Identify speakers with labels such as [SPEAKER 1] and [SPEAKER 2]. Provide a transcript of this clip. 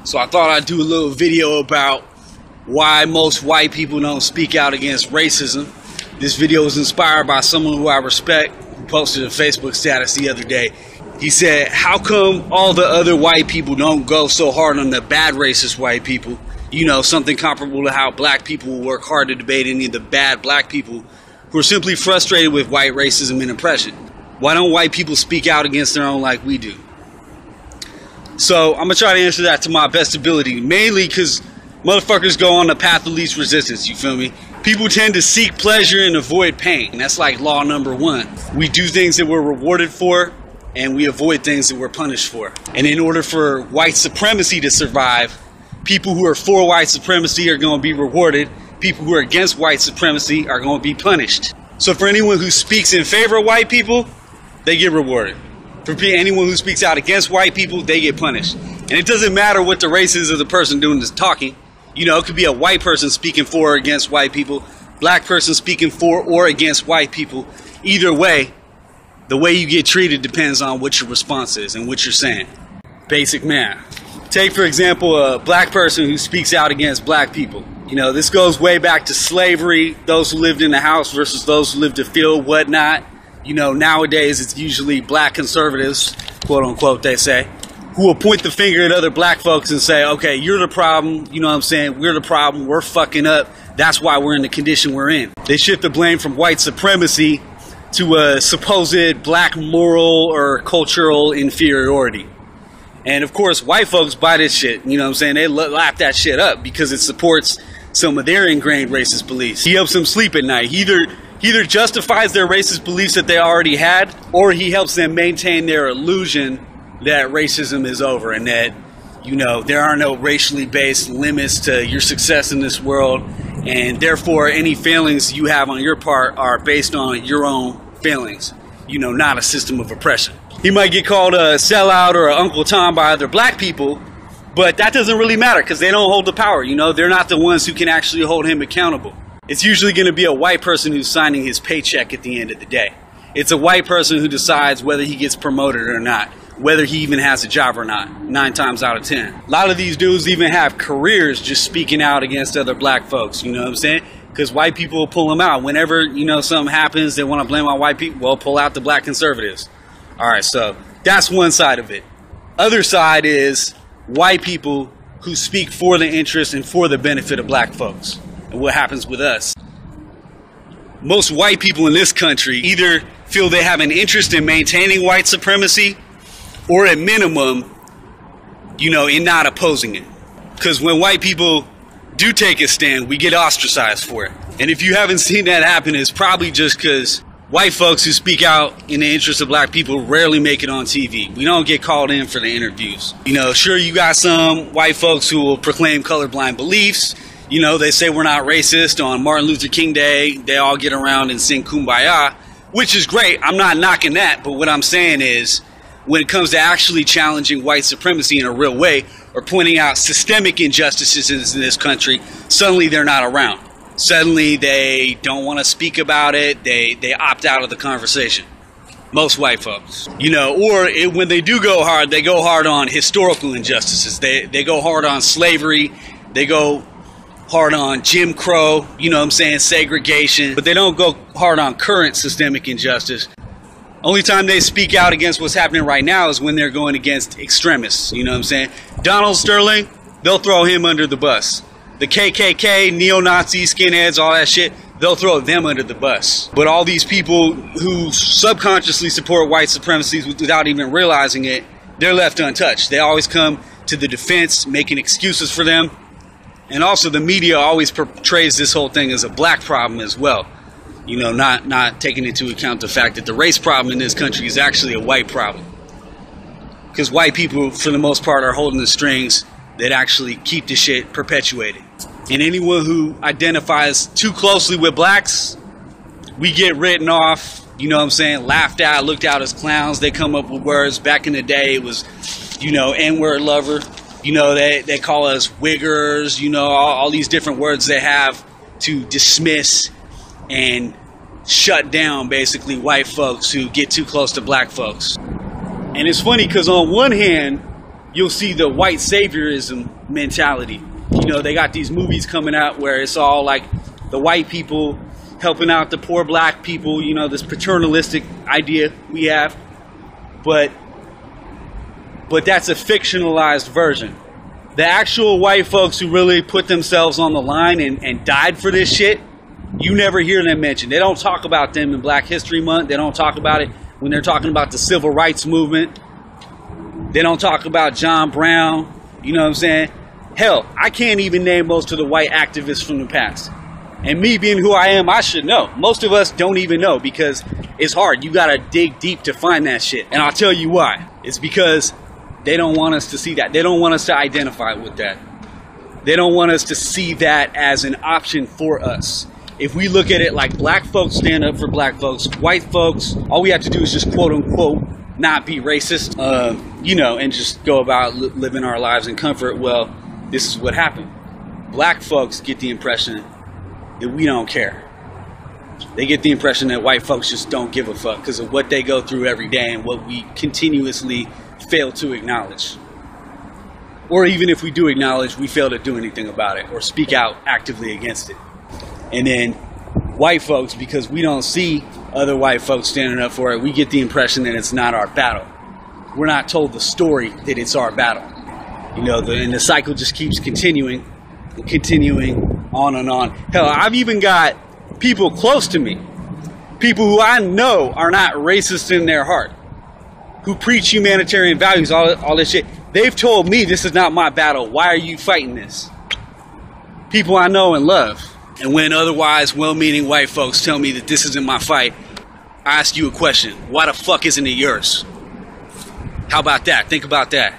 [SPEAKER 1] So I thought I'd do a little video about why most white people don't speak out against racism. This video was inspired by someone who I respect, who posted a Facebook status the other day. He said, how come all the other white people don't go so hard on the bad racist white people? You know, something comparable to how black people work hard to debate any of the bad black people who are simply frustrated with white racism and oppression. Why don't white people speak out against their own like we do? So I'm going to try to answer that to my best ability, mainly because motherfuckers go on the path of least resistance, you feel me? People tend to seek pleasure and avoid pain. And that's like law number one. We do things that we're rewarded for, and we avoid things that we're punished for. And in order for white supremacy to survive, people who are for white supremacy are going to be rewarded. People who are against white supremacy are going to be punished. So for anyone who speaks in favor of white people, they get rewarded. For anyone who speaks out against white people, they get punished. And it doesn't matter what the race is of the person doing this talking. You know, it could be a white person speaking for or against white people, black person speaking for or against white people. Either way, the way you get treated depends on what your response is and what you're saying. Basic math. Take, for example, a black person who speaks out against black people. You know, this goes way back to slavery, those who lived in the house versus those who lived the field, whatnot. You know, nowadays it's usually black conservatives, quote unquote, they say, who will point the finger at other black folks and say, okay, you're the problem, you know what I'm saying, we're the problem, we're fucking up, that's why we're in the condition we're in. They shift the blame from white supremacy to a supposed black moral or cultural inferiority. And of course, white folks buy this shit, you know what I'm saying, they lap that shit up because it supports some of their ingrained racist beliefs. He helps them sleep at night. He either justifies their racist beliefs that they already had, or he helps them maintain their illusion that racism is over and that, you know, there are no racially based limits to your success in this world, and therefore any failings you have on your part are based on your own failings, you know, not a system of oppression. He might get called a sellout or an Uncle Tom by other black people, but that doesn't really matter because they don't hold the power, you know, they're not the ones who can actually hold him accountable. It's usually going to be a white person who's signing his paycheck at the end of the day. It's a white person who decides whether he gets promoted or not, whether he even has a job or not, 9 times out of 10. A lot of these dudes even have careers just speaking out against other black folks, you know what I'm saying? Because white people will pull them out. Whenever, you know, something happens, they want to blame on white people, well, pull out the black conservatives. All right, so that's one side of it. Other side is white people who speak for the interest and for the benefit of black folks. And what happens with us? Most white people in this country either feel they have an interest in maintaining white supremacy or at minimum, you know, in not opposing it. Because when white people do take a stand, we get ostracized for it. And if you haven't seen that happen, it's probably just because white folks who speak out in the interest of black people rarely make it on TV. We don't get called in for the interviews. You know, sure, you got some white folks who will proclaim colorblind beliefs. You know, they say we're not racist. On Martin Luther King Day, they all get around and sing Kumbaya, which is great. I'm not knocking that. But what I'm saying is, when it comes to actually challenging white supremacy in a real way or pointing out systemic injustices in this country, suddenly they're not around. Suddenly they don't want to speak about it. They opt out of the conversation. Most white folks, you know, or when they do go hard, they go hard on historical injustices. They go hard on slavery. They go hard on Jim Crow, you know what I'm saying, segregation, but they don't go hard on current systemic injustice. Only time they speak out against what's happening right now is when they're going against extremists, you know what I'm saying. Donald Sterling, they'll throw him under the bus. The KKK, neo-Nazi, skinheads, all that shit, they'll throw them under the bus. But all these people who subconsciously support white supremacy without even realizing it, they're left untouched. They always come to the defense, making excuses for them. And also the media always portrays this whole thing as a black problem as well. You know, not taking into account the fact that the race problem in this country is actually a white problem. Because white people, for the most part, are holding the strings that actually keep the shit perpetuated. And anyone who identifies too closely with blacks, we get written off, you know what I'm saying, laughed at, looked out as clowns. They come up with words. Back in the day, it was, you know, N-word lover. You know, they call us wiggers, you know, all these different words they have to dismiss and shut down, basically, white folks who get too close to black folks. And it's funny because on one hand, you'll see the white saviorism mentality. You know, they got these movies coming out where it's all like the white people helping out the poor black people, you know, this paternalistic idea we have. But that's a fictionalized version. The actual white folks who really put themselves on the line and died for this shit, you never hear them mentioned. They don't talk about them in Black History Month. They don't talk about it when they're talking about the civil rights movement. They don't talk about John Brown. You know what I'm saying? Hell, I can't even name most of the white activists from the past. And me being who I am, I should know. Most of us don't even know because it's hard. You gotta dig deep to find that shit. And I'll tell you why. It's because they don't want us to see that. They don't want us to identify with that. They don't want us to see that as an option for us. If we look at it like black folks stand up for black folks, white folks, all we have to do is just quote unquote not be racist, you know, and just go about living our lives in comfort. Well, this is what happened. Black folks get the impression that we don't care. They get the impression that white folks just don't give a fuck because of what they go through every day and what we continuously fail to acknowledge. Or even if we do acknowledge, we fail to do anything about it or speak out actively against it. And then white folks, because we don't see other white folks standing up for it, we get the impression that it's not our battle. We're not told the story that it's our battle. You know, and the cycle just keeps continuing and continuing on and on. Hell, I've even got people close to me, people who I know are not racist in their heart, who preach humanitarian values, all this shit. They've told me this is not my battle. Why are you fighting this? People I know and love. And when otherwise well-meaning white folks tell me that this isn't my fight, I ask you a question. Why the fuck isn't it yours? How about that? Think about that.